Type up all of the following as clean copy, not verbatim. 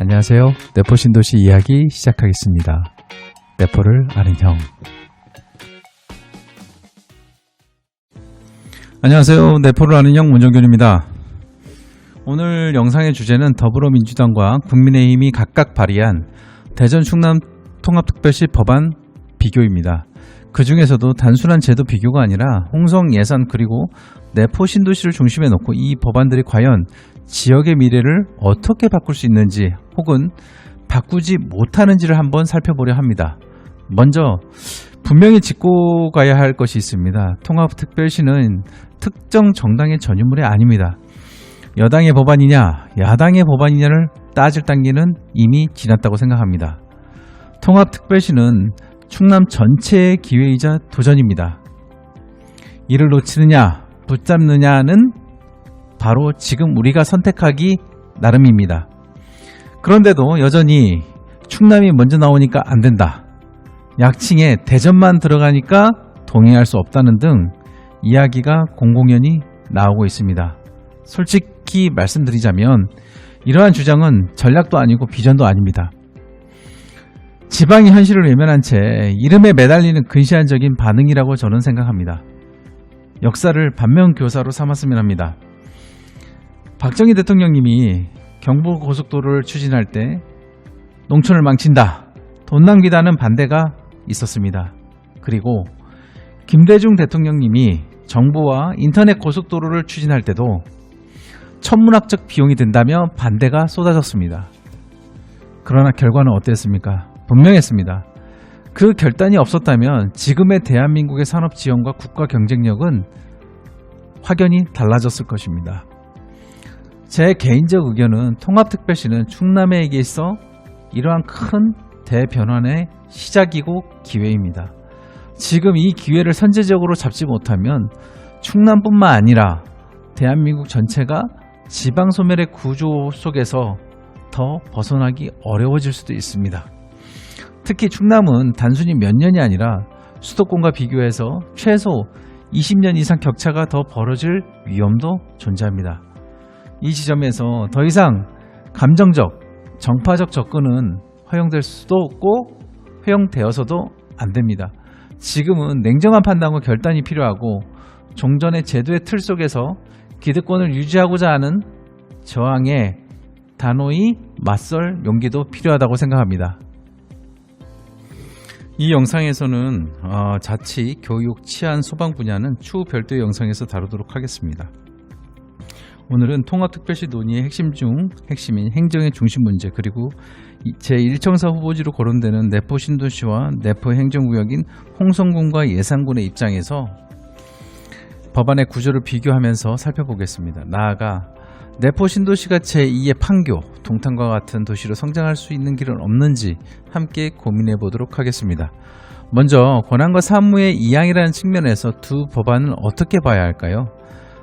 안녕하세요. 내포 신도시 이야기 시작하겠습니다. 내포를 아는 형. 안녕하세요. 내포를 아는 형 문정균입니다. 오늘 영상의 주제는 더불어민주당과 국민의힘이 각각 발의한 대전 충남 통합특별시 법안 비교입니다. 그 중에서도 단순한 제도 비교가 아니라 홍성 예산 그리고 내포 신도시를 중심에 놓고 이 법안들이 과연 지역의 미래를 어떻게 바꿀 수 있는지 혹은 바꾸지 못하는지를 한번 살펴보려 합니다. 먼저 분명히 짚고 가야 할 것이 있습니다. 통합특별시는 특정 정당의 전유물이 아닙니다. 여당의 법안이냐 야당의 법안이냐를 따질 단계는 이미 지났다고 생각합니다. 통합특별시는 충남 전체의 기회이자 도전입니다. 이를 놓치느냐 붙잡느냐는 바로 지금 우리가 선택하기 나름입니다. 그런데도 여전히 충남이 먼저 나오니까 안 된다. 약칭에 대전만 들어가니까 동의할 수 없다는 등 이야기가 공공연히 나오고 있습니다. 솔직히 말씀드리자면 이러한 주장은 전략도 아니고 비전도 아닙니다. 지방의 현실을 외면한 채 이름에 매달리는 근시안적인 반응이라고 저는 생각합니다. 역사를 반면교사로 삼았으면 합니다. 박정희 대통령님이 경부고속도로를 추진할 때 농촌을 망친다, 돈 낭비다는 반대가 있었습니다. 그리고 김대중 대통령님이 정부와 인터넷 고속도로를 추진할 때도 천문학적 비용이 든다며 반대가 쏟아졌습니다. 그러나 결과는 어땠습니까? 분명했습니다. 그 결단이 없었다면 지금의 대한민국의 산업 지원과 국가 경쟁력은 확연히 달라졌을 것입니다. 제 개인적 의견은 통합특별시는 충남에게 있어 이러한 큰 대변환의 시작이고 기회입니다. 지금 이 기회를 선제적으로 잡지 못하면 충남뿐만 아니라 대한민국 전체가 지방소멸의 구조 속에서 더 벗어나기 어려워질 수도 있습니다. 특히 충남은 단순히 몇 년이 아니라 수도권과 비교해서 최소 20년 이상 격차가 더 벌어질 위험도 존재합니다. 이 지점에서 더 이상 감정적, 정파적 접근은 허용될 수도 없고 허용되어서도 안 됩니다. 지금은 냉정한 판단과 결단이 필요하고 종전의 제도의 틀 속에서 기득권을 유지하고자 하는 저항에 단호히 맞설 용기도 필요하다고 생각합니다. 이 영상에서는 자치, 교육, 치안, 소방 분야는 추후 별도의 영상에서 다루도록 하겠습니다. 오늘은 통합특별시 논의의 핵심 중 핵심인 행정의 중심 문제 그리고 제1청사 후보지로 거론되는 내포 신도시와 내포 행정구역인 홍성군과 예산군의 입장에서 법안의 구조를 비교하면서 살펴보겠습니다. 나아가 내포 신도시가 제2의 판교, 동탄과 같은 도시로 성장할 수 있는 길은 없는지 함께 고민해 보도록 하겠습니다. 먼저 권한과 사무의 이양이라는 측면에서 두 법안을 어떻게 봐야 할까요?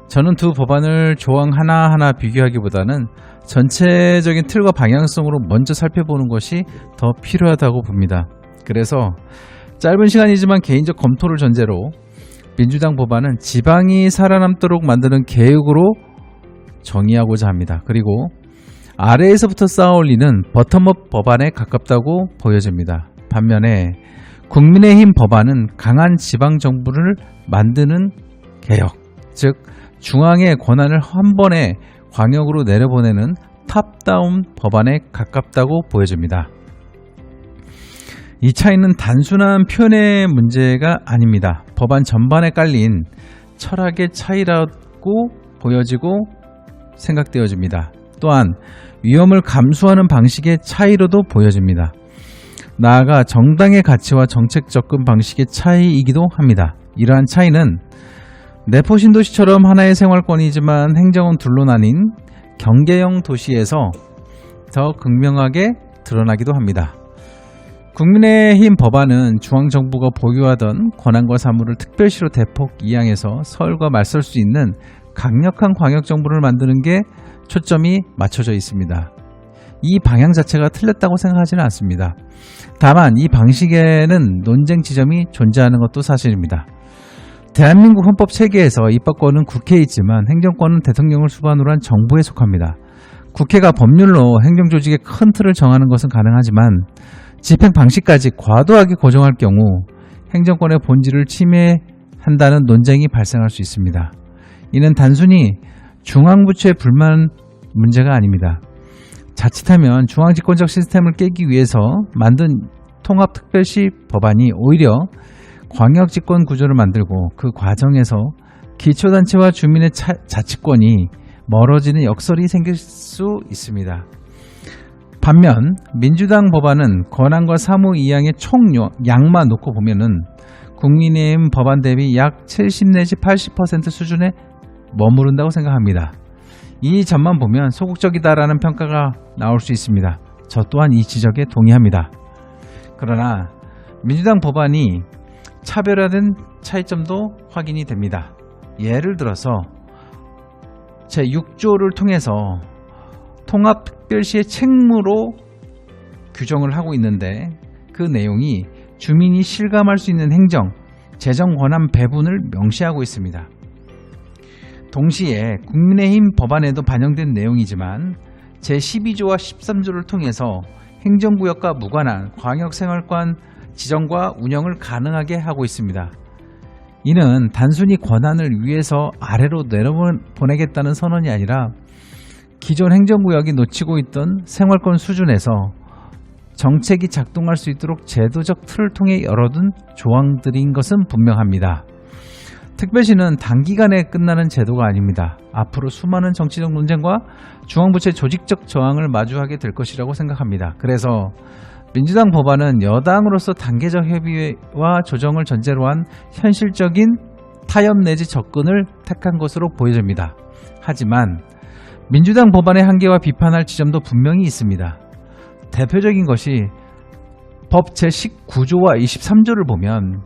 저는 두 법안을 조항 하나하나 비교하기보다는 전체적인 틀과 방향성으로 먼저 살펴보는 것이 더 필요하다고 봅니다. 그래서 짧은 시간이지만 개인적 검토를 전제로 민주당 법안은 지방이 살아남도록 만드는 계획으로 정의하고자 합니다. 그리고 아래에서부터 쌓아올리는 버텀업 법안에 가깝다고 보여집니다. 반면에 국민의힘 법안은 강한 지방정부를 만드는 개혁, 즉 중앙의 권한을 한 번에 광역으로 내려보내는 탑다운 법안에 가깝다고 보여집니다. 이 차이는 단순한 표현의 문제가 아닙니다. 법안 전반에 깔린 철학의 차이라고 보여지고 생각되어집니다. 또한 위험을 감수하는 방식의 차이로도 보여집니다. 나아가 정당의 가치와 정책 접근 방식의 차이이기도 합니다. 이러한 차이는 내포 신도시처럼 하나의 생활권이지만 행정은 둘로 나뉜 경계형 도시에서 더 극명하게 드러나기도 합니다. 국민의힘 법안은 중앙정부가 보유하던 권한과 사무를 특별시로 대폭 이양해서 서울과 맞설 수 있는 강력한 광역정부를 만드는 게 초점이 맞춰져 있습니다. 이 방향 자체가 틀렸다고 생각하지는 않습니다. 다만 이 방식에는 논쟁 지점이 존재하는 것도 사실입니다. 대한민국 헌법 체계에서 입법권은 국회에 있지만 행정권은 대통령을 수반으로 한 정부에 속합니다. 국회가 법률로 행정조직의 큰 틀을 정하는 것은 가능하지만 집행 방식까지 과도하게 고정할 경우 행정권의 본질을 침해한다는 논쟁이 발생할 수 있습니다. 이는 단순히 중앙부처의 불만 문제가 아닙니다. 자칫하면 중앙집권적 시스템을 깨기 위해서 만든 통합특별시 법안이 오히려 광역집권 구조를 만들고 그 과정에서 기초단체와 주민의 자치권이 멀어지는 역설이 생길 수 있습니다. 반면 민주당 법안은 권한과 사무 이양의 총량만 놓고 보면은 국민의힘 법안 대비 약 70 내지 80% 수준에 머무른다고 생각합니다. 이 점만 보면 소극적이다라는 평가가 나올 수 있습니다. 저 또한 이 지적에 동의합니다. 그러나 민주당 법안이 차별화된 차이점도 확인이 됩니다. 예를 들어서 제6조를 통해서 통합특별시의 책무로 규정을 하고 있는데 그 내용이 주민이 실감할 수 있는 행정, 재정 권한 배분을 명시하고 있습니다. 동시에 국민의힘 법안에도 반영된 내용이지만 제12조와 13조를 통해서 행정구역과 무관한 광역생활관 지정과 운영을 가능하게 하고 있습니다. 이는 단순히 권한을 위에서 아래로 내려보내겠다는 선언이 아니라 기존 행정구역이 놓치고 있던 생활권 수준에서 정책이 작동할 수 있도록 제도적 틀을 통해 열어둔 조항들인 것은 분명합니다. 특별시는 단기간에 끝나는 제도가 아닙니다. 앞으로 수많은 정치적 논쟁과 중앙부처의 조직적 저항을 마주하게 될 것이라고 생각합니다. 그래서 민주당 법안은 여당으로서 단계적 협의와 조정을 전제로 한 현실적인 타협 내지 접근을 택한 것으로 보여집니다. 하지만 민주당 법안의 한계와 비판할 지점도 분명히 있습니다. 대표적인 것이 법 제19조와 23조를 보면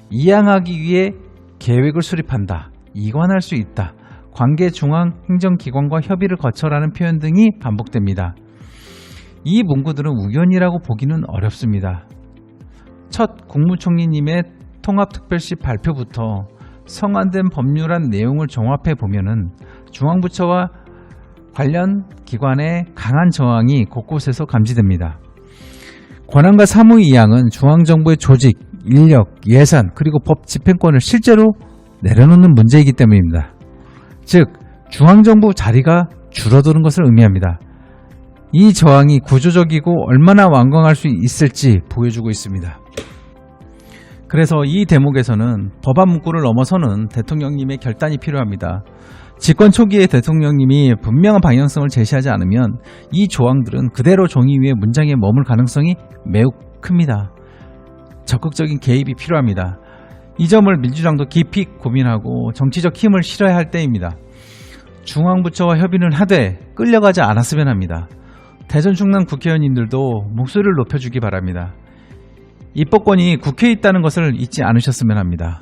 이양하기 위해 계획을 수립한다, 이관할 수 있다, 관계 중앙행정기관과 협의를 거쳐라는 표현 등이 반복됩니다. 이 문구들은 우연이라고 보기는 어렵습니다. 첫 국무총리님의 통합특별시 발표부터 성안된 법률안 내용을 종합해 보면은 중앙부처와 관련 기관의 강한 저항이 곳곳에서 감지됩니다. 권한과 사무 이양은 중앙정부의 조직, 인력, 예산, 그리고 법 집행권을 실제로 내려놓는 문제이기 때문입니다. 즉, 중앙정부 자리가 줄어드는 것을 의미합니다. 이 저항이 구조적이고 얼마나 완강할 수 있을지 보여주고 있습니다. 그래서 이 대목에서는 법안 문구를 넘어서는 대통령님의 결단이 필요합니다. 집권 초기에 대통령님이 분명한 방향성을 제시하지 않으면 이 조항들은 그대로 종이 위에 문장에 머물 가능성이 매우 큽니다. 적극적인 개입이 필요합니다. 이 점을 민주당도 깊이 고민하고 정치적 힘을 실어야 할 때입니다. 중앙부처와 협의는 하되 끌려가지 않았으면 합니다. 대전 충남 국회의원님들도 목소리를 높여주기 바랍니다. 입법권이 국회에 있다는 것을 잊지 않으셨으면 합니다.